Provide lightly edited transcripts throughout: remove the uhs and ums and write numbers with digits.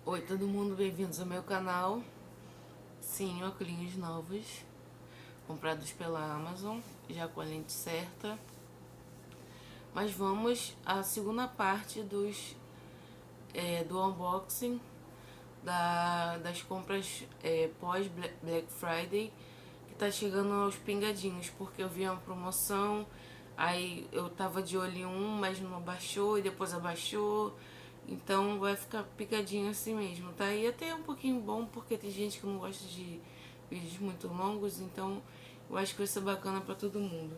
Oi todo mundo, bem-vindos ao meu canal. Sim, óculos novos, comprados pela Amazon, já com a lente certa. Mas vamos à segunda parte do unboxing das compras pós Black Friday, que tá chegando aos pingadinhos, porque eu vi uma promoção, aí eu tava de olho em um, mas não abaixou e depois abaixou. Então vai ficar picadinho assim mesmo, tá? E até é um pouquinho bom, porque tem gente que não gosta de vídeos muito longos, então eu acho que vai ser bacana pra todo mundo.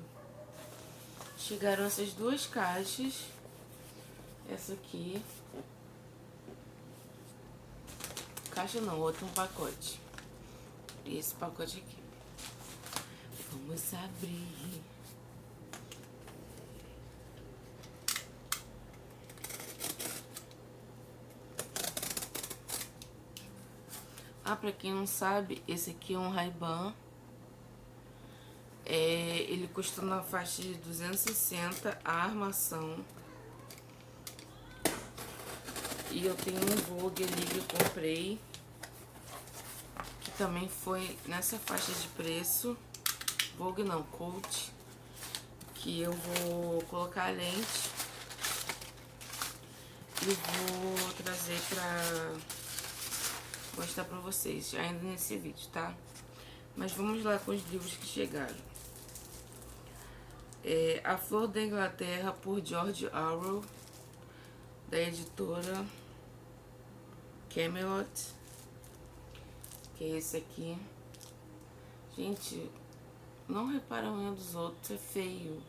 Chegaram essas duas caixas. Essa aqui. Caixa não, outro um pacote. E esse pacote aqui. Vamos abrir. Ah, pra quem não sabe, esse aqui é um Ray-Ban. Ele custa na faixa de 260 a armação. E eu tenho um Vogue ali que eu comprei, que também foi nessa faixa de preço. Vogue não, Coach. Que eu vou colocar a lente e vou trazer pra mostrar pra vocês, ainda nesse vídeo, tá? Mas vamos lá com os livros que chegaram. A Flor da Inglaterra, por George Orwell, da editora Camelot, que é esse aqui. Gente, não repara a unha dos outros, é feio.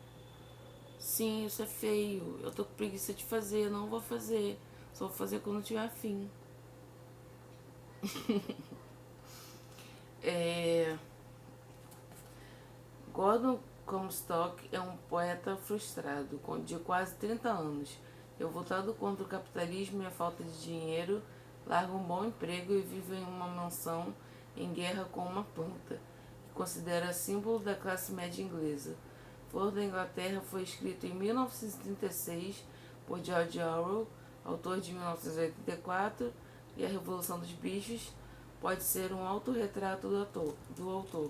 Sim, isso é feio. Eu tô com preguiça de fazer, não vou fazer. Só vou fazer quando tiver afim. Gordon Comstock é um poeta frustrado, de quase 30 anos. Revoltado contra o capitalismo e a falta de dinheiro, larga um bom emprego e vive em uma mansão em guerra com uma planta, que considera símbolo da classe média inglesa. Flor da Inglaterra foi escrito em 1936 por George Orwell, autor de 1984, e A Revolução dos Bichos pode ser um autorretrato do autor.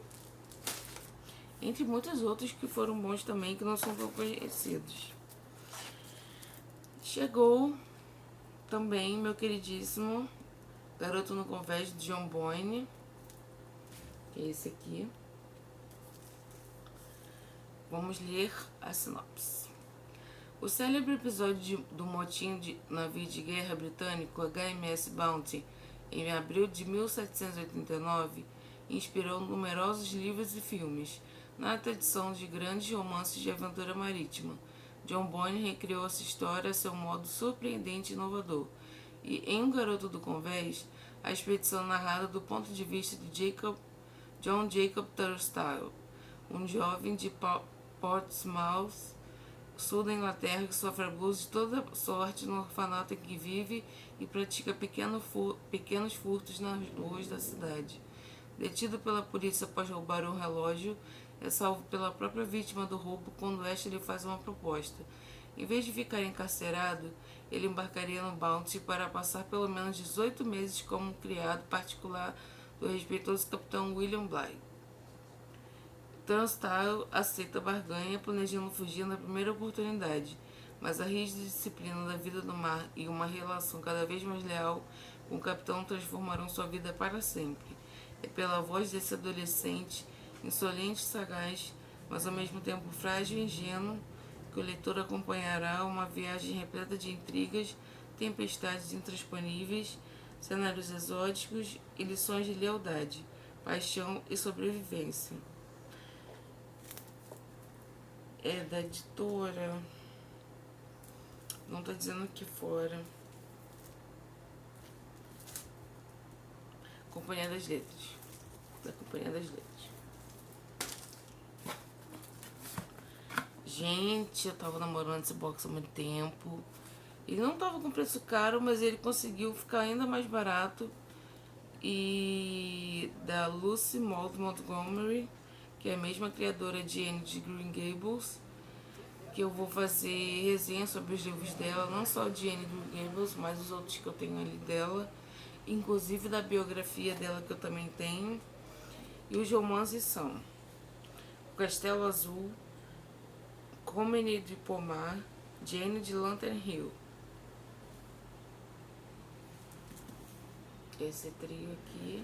Entre muitos outros que foram bons também, que não são tão conhecidos. Chegou também meu queridíssimo Garoto no Convés, de John Boyne, que é esse aqui. Vamos ler a sinopse. O célebre episódio do motim de navio de guerra britânico HMS Bounty, em abril de 1789, inspirou numerosos livros e filmes. Na tradição de grandes romances de aventura marítima, John Boyne recriou essa história a seu modo surpreendente e inovador. E em O Garoto do Convés, a expedição narrada do ponto de vista de John Jacob Turnstile, um jovem de Portsmouth, sul da Inglaterra, que sofre abuso de toda sorte no orfanato em que vive e pratica pequenos furtos nas ruas da cidade. Detido pela polícia após roubar um relógio, é salvo pela própria vítima do roubo quando esta lhe faz uma proposta. Em vez de ficar encarcerado, ele embarcaria no Bounty para passar pelo menos 18 meses como criado particular do respeitoso capitão William Bligh. Turnstile aceita a barganha, planejando fugir na primeira oportunidade, mas a rígida disciplina da vida do mar e uma relação cada vez mais leal com o capitão transformarão sua vida para sempre. É pela voz desse adolescente, insolente e sagaz, mas ao mesmo tempo frágil e ingênuo, que o leitor acompanhará uma viagem repleta de intrigas, tempestades intransponíveis, cenários exóticos e lições de lealdade, paixão e sobrevivência. É da editora. Não tá dizendo aqui fora. Companhia das Letras. Da Companhia das Letras. Gente, eu tava namorando esse box há muito tempo. Ele não tava com preço caro, mas ele conseguiu ficar ainda mais barato. E da Lucy Maud Montgomery, que é a mesma criadora de Anne de Green Gables, que eu vou fazer resenha sobre os livros dela, não só de Anne de Green Gables, mas os outros que eu tenho ali dela. inclusive da biografia dela que eu também tenho. E os romances são O Castelo Azul, Comene de Pomar, Jane de Lantern Hill. Esse trio aqui.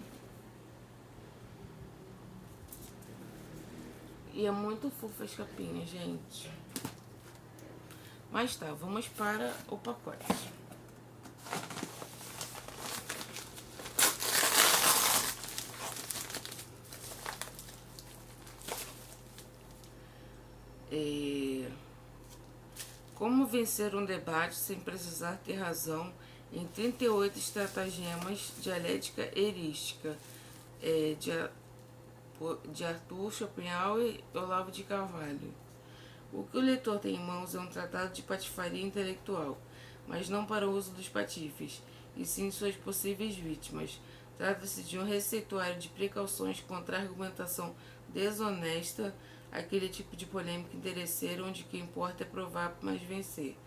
E é muito fofa as capinhas, gente. Mas tá, vamos para o pacote. Como vencer um debate sem precisar ter razão em 38 estratagemas, dialética heurística, de Arthur Schopenhauer e Olavo de Carvalho. O que o leitor tem em mãos é um tratado de patifaria intelectual, mas não para o uso dos patifes, e sim suas possíveis vítimas. Trata-se de um receituário de precauções contra a argumentação desonesta, aquele tipo de polêmica interesseira onde o que importa é provar, mas vencer.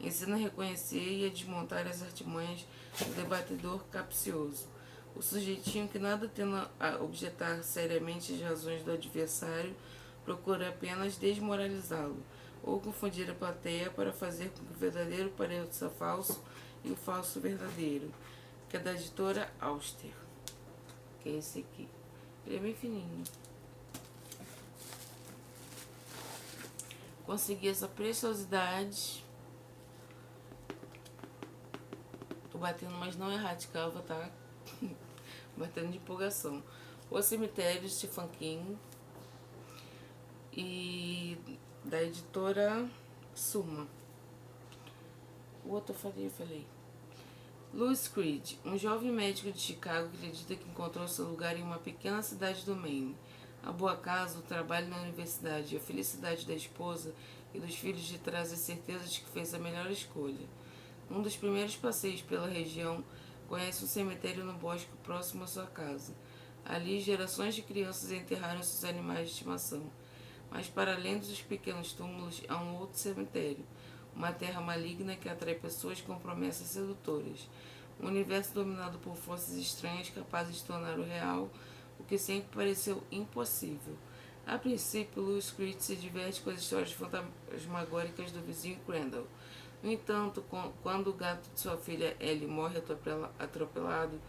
Ensina a reconhecer e a desmontar as artimanhas do debatedor capcioso. O sujeitinho que nada tendo a objetar seriamente as razões do adversário procura apenas desmoralizá-lo ou confundir a plateia para fazer com que o verdadeiro pareça falso e o falso verdadeiro, que é da editora Auster, que é esse aqui. Ele é bem fininho. Consegui essa preciosidade. Tô batendo, mas não é radical, tá? Batendo de empolgação. O Cemitério, de Stephen King. E da editora Suma. O outro eu falei. Louis Creed, um jovem médico de Chicago, acredita que encontrou seu lugar em uma pequena cidade do Maine. A boa casa, o trabalho na universidade e a felicidade da esposa e dos filhos lhe trazem a certeza de que fez a melhor escolha. Num dos primeiros passeios pela região, conhece um cemitério no bosque próximo à sua casa. Ali, gerações de crianças enterraram seus animais de estimação. Mas para além dos pequenos túmulos, há um outro cemitério, uma terra maligna que atrai pessoas com promessas sedutoras. Um universo dominado por forças estranhas capazes de tornar o real o que sempre pareceu impossível. A princípio, Louis Creed se diverte com as histórias fantasmagóricas do vizinho Crandall. No entanto, quando o gato de sua filha Ellie morre atropelado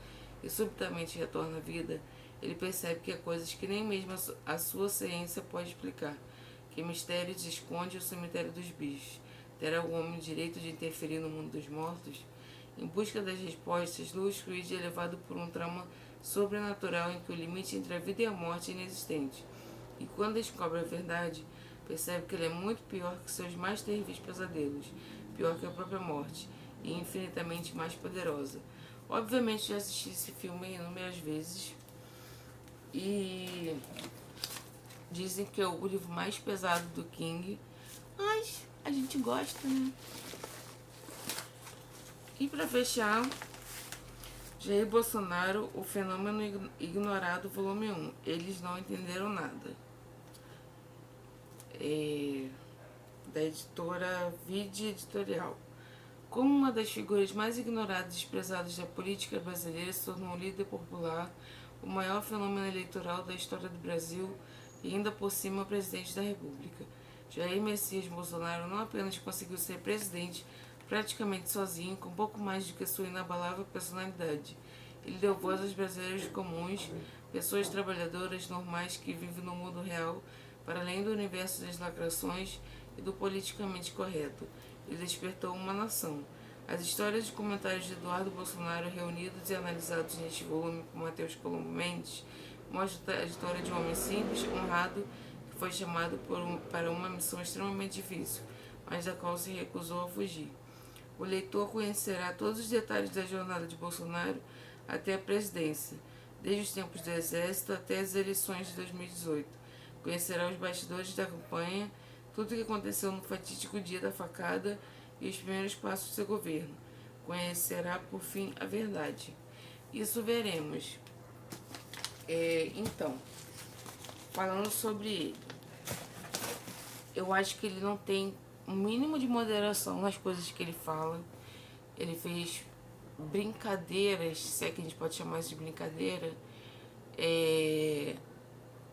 e subitamente retorna à vida, ele percebe que há coisas que nem mesmo a sua ciência pode explicar. Que mistérios esconde o cemitério dos bichos? Terá o homem o direito de interferir no mundo dos mortos? Em busca das respostas, Louis Creed é levado por um trauma sobrenatural em que o limite entre a vida e a morte é inexistente. E quando descobre a verdade, percebe que ele é muito pior que seus mais terríveis pesadelos, pior que a própria morte, e infinitamente mais poderosa. Obviamente já assisti esse filme inúmeras vezes, e dizem que é o livro mais pesado do King, mas a gente gosta, né? E para fechar, Jair Bolsonaro, o fenômeno ignorado, volume 1. Eles não entenderam nada. Da editora Vide Editorial. Como uma das figuras mais ignoradas e desprezadas da política brasileira, se tornou um líder popular, o maior fenômeno eleitoral da história do Brasil e ainda por cima presidente da República. Jair Messias Bolsonaro não apenas conseguiu ser presidente praticamente sozinho, com pouco mais do que sua inabalável personalidade. Ele deu voz aos brasileiros comuns, pessoas trabalhadoras normais que vivem no mundo real, para além do universo das lacrações e do politicamente correto. Ele despertou uma nação. As histórias e comentários de Eduardo Bolsonaro, reunidos e analisados neste volume por Matheus Colombo Mendes, mostram a história de um homem simples, honrado, que foi chamado para uma missão extremamente difícil, mas da qual se recusou a fugir. O leitor conhecerá todos os detalhes da jornada de Bolsonaro até a presidência, desde os tempos do Exército até as eleições de 2018. Conhecerá os bastidores da campanha, tudo o que aconteceu no fatídico dia da facada e os primeiros passos do seu governo. Conhecerá, por fim, a verdade. Isso veremos. Então, falando sobre ele, eu acho que ele não tem um mínimo de moderação nas coisas que ele fala. Ele fez brincadeiras, se é que a gente pode chamar isso de brincadeira,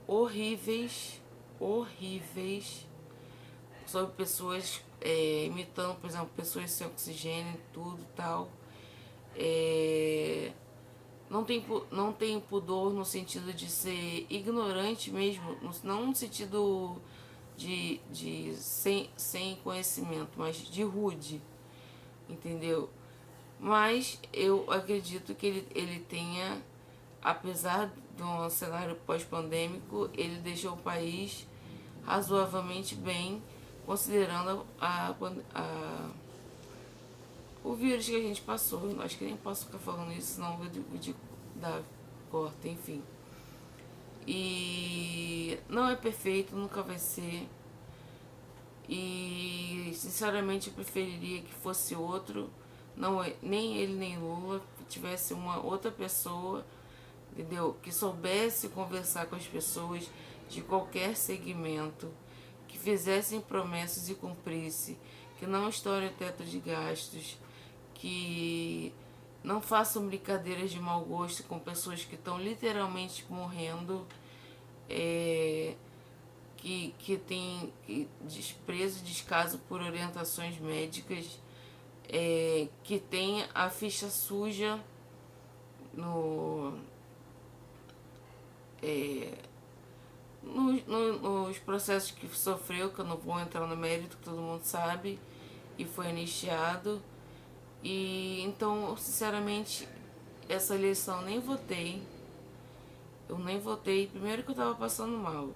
horríveis, horríveis, sobre pessoas imitando, por exemplo, pessoas sem oxigênio, tudo e tal. Não tem pudor no sentido de ser ignorante mesmo, não no sentido de sem conhecimento, mas de rude, entendeu? Mas eu acredito que ele tenha, apesar do cenário pós-pandêmico, ele deixou o país razoavelmente bem, considerando o vírus que a gente passou. Eu acho que nem posso ficar falando isso, senão vou dar corta, enfim. E não é perfeito, nunca vai ser. E sinceramente eu preferiria que fosse outro, não nem ele nem Lula, que tivesse uma outra pessoa, entendeu? Que soubesse conversar com as pessoas de qualquer segmento, que fizessem promessas e cumprisse, que não estoure o teto de gastos, que não façam brincadeiras de mau gosto com pessoas que estão literalmente morrendo, que tem desprezo e descaso por orientações médicas, que tem a ficha suja no, nos processos que sofreu, que eu não vou entrar no mérito, que todo mundo sabe, e foi anistiado. E então, sinceramente, essa eleição nem votei. Eu nem votei, primeiro que eu tava passando mal,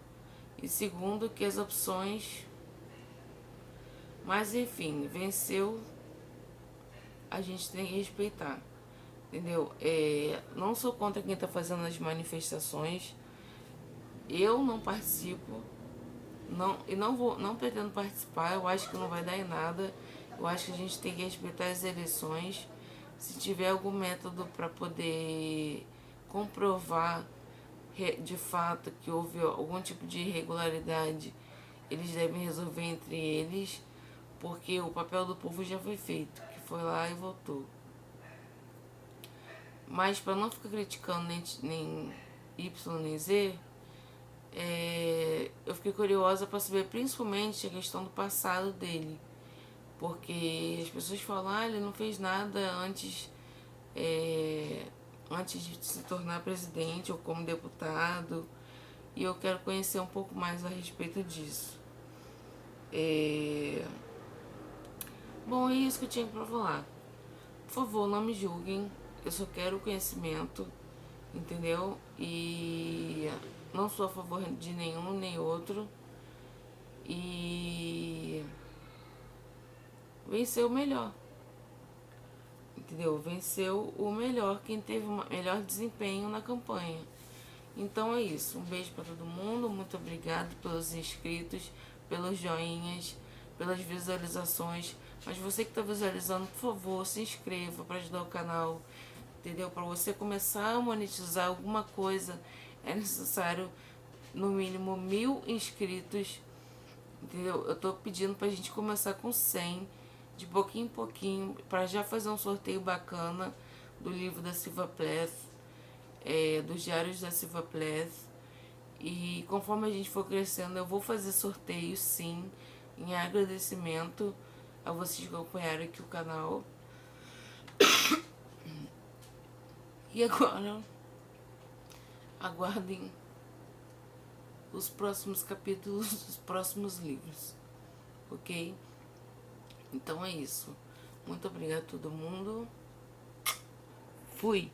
e segundo que as opções, mas enfim, venceu, a gente tem que respeitar, entendeu? Não sou contra quem tá fazendo as manifestações, eu não participo, não pretendo participar, eu acho que não vai dar em nada, eu acho que a gente tem que respeitar as eleições. Se tiver algum método para poder comprovar de fato que houve algum tipo de irregularidade, eles devem resolver entre eles, porque o papel do povo já foi feito, que foi lá e votou. Mas para não ficar criticando nem Y nem Z, eu fiquei curiosa para saber principalmente a questão do passado dele, porque as pessoas falam, ele não fez nada antes de se tornar presidente ou como deputado, e eu quero conhecer um pouco mais a respeito disso. Bom, é isso que eu tinha para falar. Por favor, não me julguem, eu só quero conhecimento, entendeu? E não sou a favor de nenhum nem outro. E venceu o melhor, entendeu? Venceu o melhor, quem teve o melhor desempenho na campanha. Então é isso, um beijo para todo mundo, muito obrigado pelos inscritos, pelos joinhas, pelas visualizações. Mas você que está visualizando, por favor, se inscreva para ajudar o canal, entendeu? Para você começar a monetizar alguma coisa, é necessário no mínimo 1000 inscritos, entendeu? Eu tô pedindo pra gente começar com 100, de pouquinho em pouquinho, para já fazer um sorteio bacana do livro da Silva Plath, dos diários da Silva Plath. E conforme a gente for crescendo, eu vou fazer sorteios, sim, em agradecimento a vocês que acompanharam aqui o canal. E agora, aguardem os próximos capítulos dos próximos livros, ok? Então é isso. Muito obrigada a todo mundo. Fui!